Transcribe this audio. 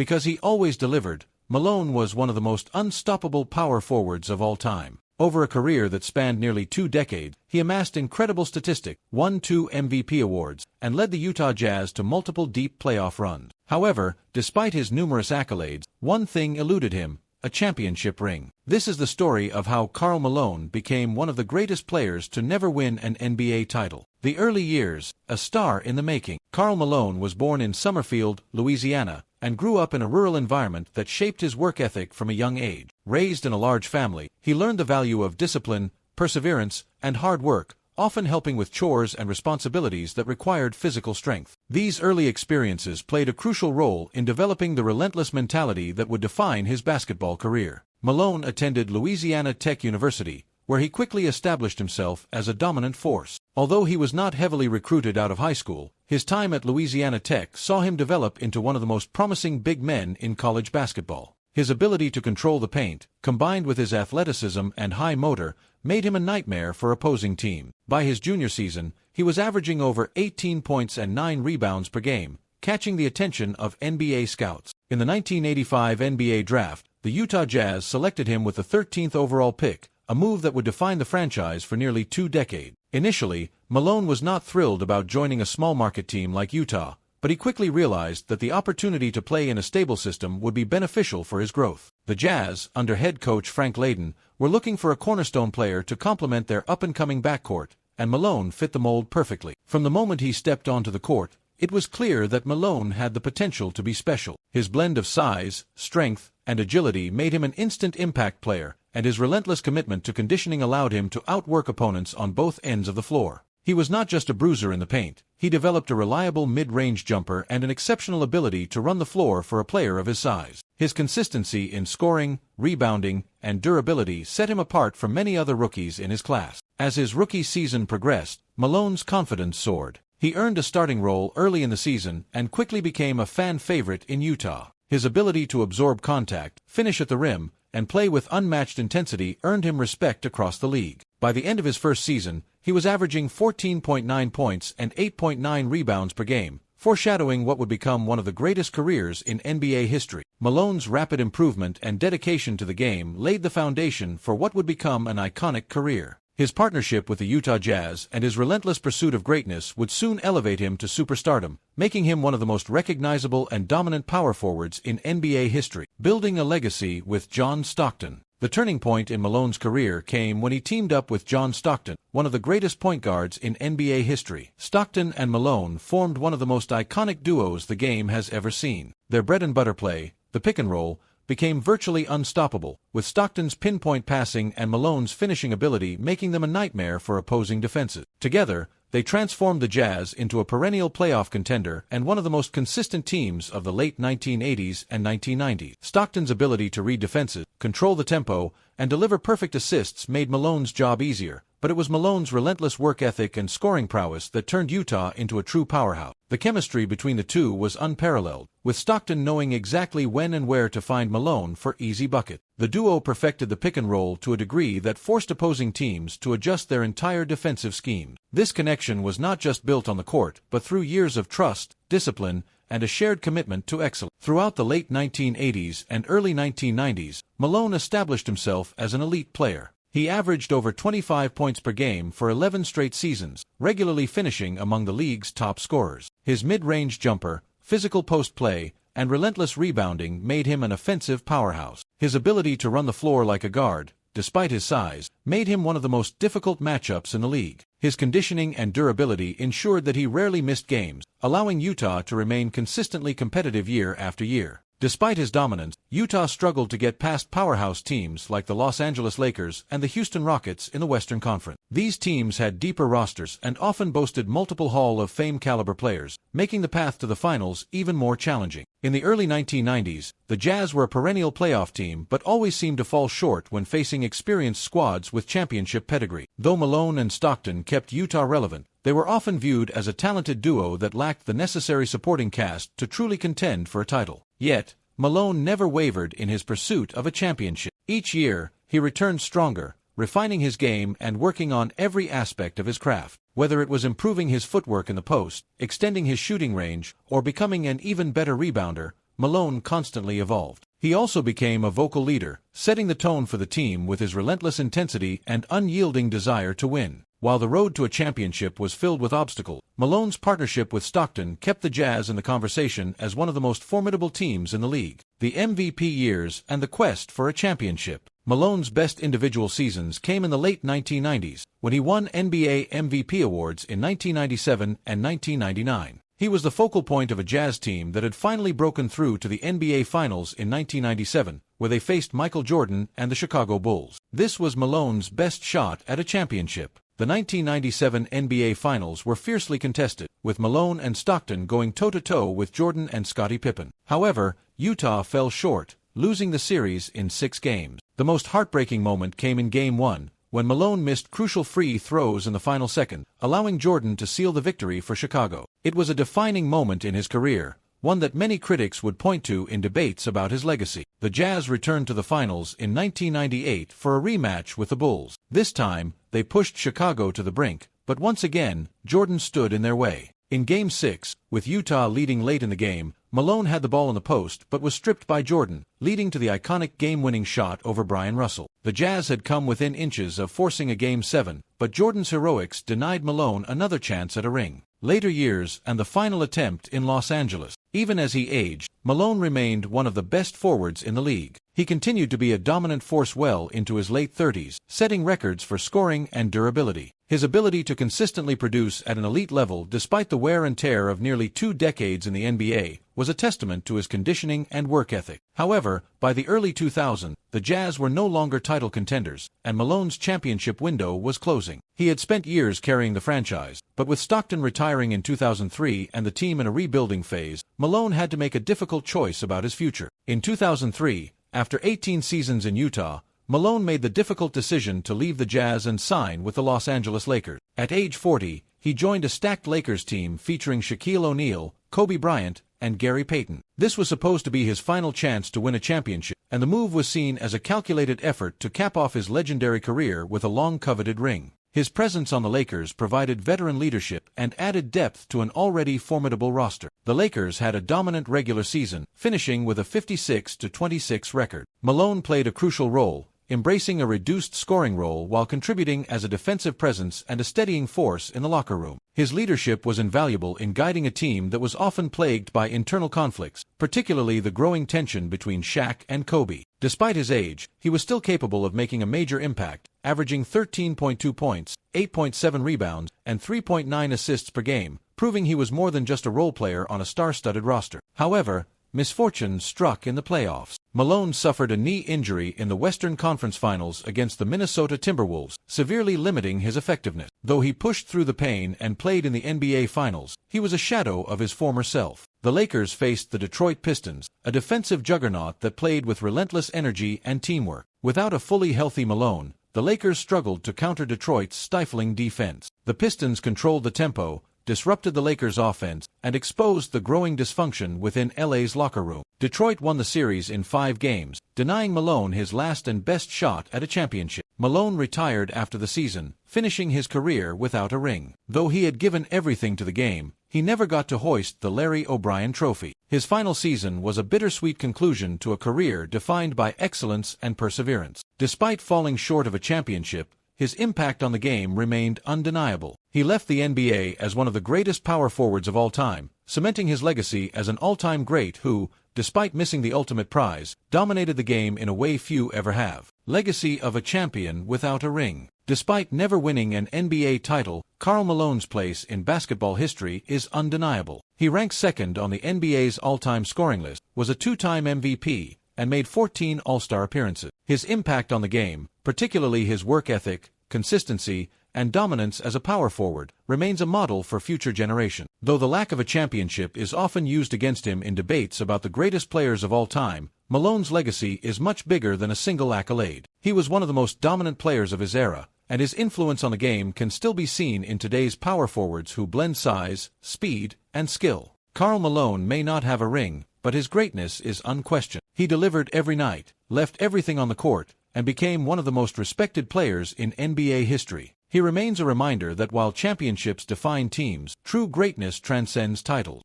Because he always delivered, Malone was one of the most unstoppable power forwards of all time. Over a career that spanned nearly 2 decades, he amassed incredible statistics, won 2 MVP awards, and led the Utah Jazz to multiple deep playoff runs. However, despite his numerous accolades, one thing eluded him: a championship ring. This is the story of how Karl Malone became one of the greatest players to never win an NBA title. The early years, a star in the making. Karl Malone was born in Summerfield, Louisiana, and grew up in a rural environment that shaped his work ethic from a young age. Raised in a large family, he learned the value of discipline, perseverance, and hard work, often helping with chores and responsibilities that required physical strength. These early experiences played a crucial role in developing the relentless mentality that would define his basketball career. Malone attended Louisiana Tech University, where he quickly established himself as a dominant force. Although he was not heavily recruited out of high school, his time at Louisiana Tech saw him develop into one of the most promising big men in college basketball. His ability to control the paint, combined with his athleticism and high motor, made him a nightmare for opposing teams. By his junior season, he was averaging over 18 points and 9 rebounds per game, catching the attention of NBA scouts. In the 1985 NBA draft, the Utah Jazz selected him with the 13th overall pick, a move that would define the franchise for nearly 2 decades. Initially, Malone was not thrilled about joining a small-market team like Utah, but he quickly realized that the opportunity to play in a stable system would be beneficial for his growth. The Jazz, under head coach Frank Layden, were looking for a cornerstone player to complement their up-and-coming backcourt, and Malone fit the mold perfectly. From the moment he stepped onto the court, it was clear that Malone had the potential to be special. His blend of size, strength, and agility made him an instant impact player, and his relentless commitment to conditioning allowed him to outwork opponents on both ends of the floor. He was not just a bruiser in the paint. He developed a reliable mid-range jumper and an exceptional ability to run the floor for a player of his size. His consistency in scoring, rebounding, and durability set him apart from many other rookies in his class. As his rookie season progressed, Malone's confidence soared. He earned a starting role early in the season and quickly became a fan favorite in Utah. His ability to absorb contact, finish at the rim, and play with unmatched intensity earned him respect across the league. By the end of his first season, he was averaging 14.9 points and 8.9 rebounds per game, foreshadowing what would become one of the greatest careers in NBA history. Malone's rapid improvement and dedication to the game laid the foundation for what would become an iconic career. His partnership with the Utah Jazz and his relentless pursuit of greatness would soon elevate him to superstardom, making him one of the most recognizable and dominant power forwards in NBA history. Building a legacy with John Stockton. The turning point in Malone's career came when he teamed up with John Stockton, one of the greatest point guards in NBA history. Stockton and Malone formed one of the most iconic duos the game has ever seen. Their bread-and-butter play, the pick and roll, became virtually unstoppable, with Stockton's pinpoint passing and Malone's finishing ability making them a nightmare for opposing defenses. Together, they transformed the Jazz into a perennial playoff contender and one of the most consistent teams of the late 1980s and 1990s. Stockton's ability to read defenses, control the tempo, and deliver perfect assists made Malone's job easier, but it was Malone's relentless work ethic and scoring prowess that turned Utah into a true powerhouse. The chemistry between the two was unparalleled, with Stockton knowing exactly when and where to find Malone for easy buckets. The duo perfected the pick and roll to a degree that forced opposing teams to adjust their entire defensive scheme. This connection was not just built on the court, but through years of trust, discipline, and a shared commitment to excellence. Throughout the late 1980s and early 1990s, Malone established himself as an elite player. He averaged over 25 points per game for 11 straight seasons, regularly finishing among the league's top scorers. His mid-range jumper, physical post play, and relentless rebounding made him an offensive powerhouse. His ability to run the floor like a guard, despite his size, made him one of the most difficult matchups in the league. His conditioning and durability ensured that he rarely missed games, allowing Utah to remain consistently competitive year after year. Despite his dominance, Utah struggled to get past powerhouse teams like the Los Angeles Lakers and the Houston Rockets in the Western Conference. These teams had deeper rosters and often boasted multiple Hall of Fame caliber players, making the path to the finals even more challenging. In the early 1990s, the Jazz were a perennial playoff team but always seemed to fall short when facing experienced squads with championship pedigree. Though Malone and Stockton kept Utah relevant, they were often viewed as a talented duo that lacked the necessary supporting cast to truly contend for a title. Yet, Malone never wavered in his pursuit of a championship. Each year, he returned stronger, refining his game and working on every aspect of his craft. Whether it was improving his footwork in the post, extending his shooting range, or becoming an even better rebounder, Malone constantly evolved. He also became a vocal leader, setting the tone for the team with his relentless intensity and unyielding desire to win. While the road to a championship was filled with obstacles, Malone's partnership with Stockton kept the Jazz in the conversation as one of the most formidable teams in the league. The MVP years and the quest for a championship. Malone's best individual seasons came in the late 1990s, when he won NBA MVP awards in 1997 and 1999. He was the focal point of a Jazz team that had finally broken through to the NBA Finals in 1997, where they faced Michael Jordan and the Chicago Bulls. This was Malone's best shot at a championship. The 1997 NBA Finals were fiercely contested, with Malone and Stockton going toe-to-toe with Jordan and Scottie Pippen. However, Utah fell short, losing the series in 6 games. The most heartbreaking moment came in Game 1, when Malone missed crucial free throws in the final second, allowing Jordan to seal the victory for Chicago. It was a defining moment in his career, one that many critics would point to in debates about his legacy. The Jazz returned to the finals in 1998 for a rematch with the Bulls. This time, they pushed Chicago to the brink, but once again, Jordan stood in their way. In Game 6, with Utah leading late in the game, Malone had the ball in the post but was stripped by Jordan, leading to the iconic game-winning shot over Brian Russell. The Jazz had come within inches of forcing a Game 7, but Jordan's heroics denied Malone another chance at a ring. Later years and the final attempt in Los Angeles. Even as he aged, Malone remained one of the best forwards in the league. He continued to be a dominant force well into his late 30s, setting records for scoring and durability. His ability to consistently produce at an elite level despite the wear and tear of nearly 2 decades in the NBA was a testament to his conditioning and work ethic. However, by the early 2000s, the Jazz were no longer title contenders, and Malone's championship window was closing. He had spent years carrying the franchise, but with Stockton retiring in 2003 and the team in a rebuilding phase, Malone had to make a difficult choice about his future. In 2003, after 18 seasons in Utah, Malone made the difficult decision to leave the Jazz and sign with the Los Angeles Lakers. At age 40, he joined a stacked Lakers team featuring Shaquille O'Neal, Kobe Bryant, and Gary Payton. This was supposed to be his final chance to win a championship, and the move was seen as a calculated effort to cap off his legendary career with a long-coveted ring. His presence on the Lakers provided veteran leadership and added depth to an already formidable roster. The Lakers had a dominant regular season, finishing with a 56-26 record. Malone played a crucial role, embracing a reduced scoring role while contributing as a defensive presence and a steadying force in the locker room. His leadership was invaluable in guiding a team that was often plagued by internal conflicts, particularly the growing tension between Shaq and Kobe. Despite his age, he was still capable of making a major impact, averaging 13.2 points, 8.7 rebounds, and 3.9 assists per game, proving he was more than just a role player on a star-studded roster. However, misfortune struck in the playoffs. Malone suffered a knee injury in the Western Conference Finals against the Minnesota Timberwolves, severely limiting his effectiveness. Though he pushed through the pain and played in the NBA Finals, he was a shadow of his former self. The Lakers faced the Detroit Pistons, a defensive juggernaut that played with relentless energy and teamwork. Without a fully healthy Malone, the Lakers struggled to counter Detroit's stifling defense. The Pistons controlled the tempo, disrupted the Lakers' offense, and exposed the growing dysfunction within LA's locker room. Detroit won the series in 5 games, denying Malone his last and best shot at a championship. Malone retired after the season, finishing his career without a ring. Though he had given everything to the game, he never got to hoist the Larry O'Brien Trophy. His final season was a bittersweet conclusion to a career defined by excellence and perseverance. Despite falling short of a championship, his impact on the game remained undeniable. He left the NBA as one of the greatest power forwards of all time, cementing his legacy as an all-time great who, despite missing the ultimate prize, dominated the game in a way few ever have. Legacy of a champion without a ring. Despite never winning an NBA title, Karl Malone's place in basketball history is undeniable. He ranks second on the NBA's all-time scoring list, was a 2-time MVP, and made 14 All-Star appearances. His impact on the game, particularly his work ethic, consistency, and dominance as a power forward, remains a model for future generations. Though the lack of a championship is often used against him in debates about the greatest players of all time, Malone's legacy is much bigger than a single accolade. He was one of the most dominant players of his era, and his influence on the game can still be seen in today's power forwards who blend size, speed, and skill. Karl Malone may not have a ring, but his greatness is unquestioned. He delivered every night, left everything on the court, and became one of the most respected players in NBA history. He remains a reminder that while championships define teams, true greatness transcends titles.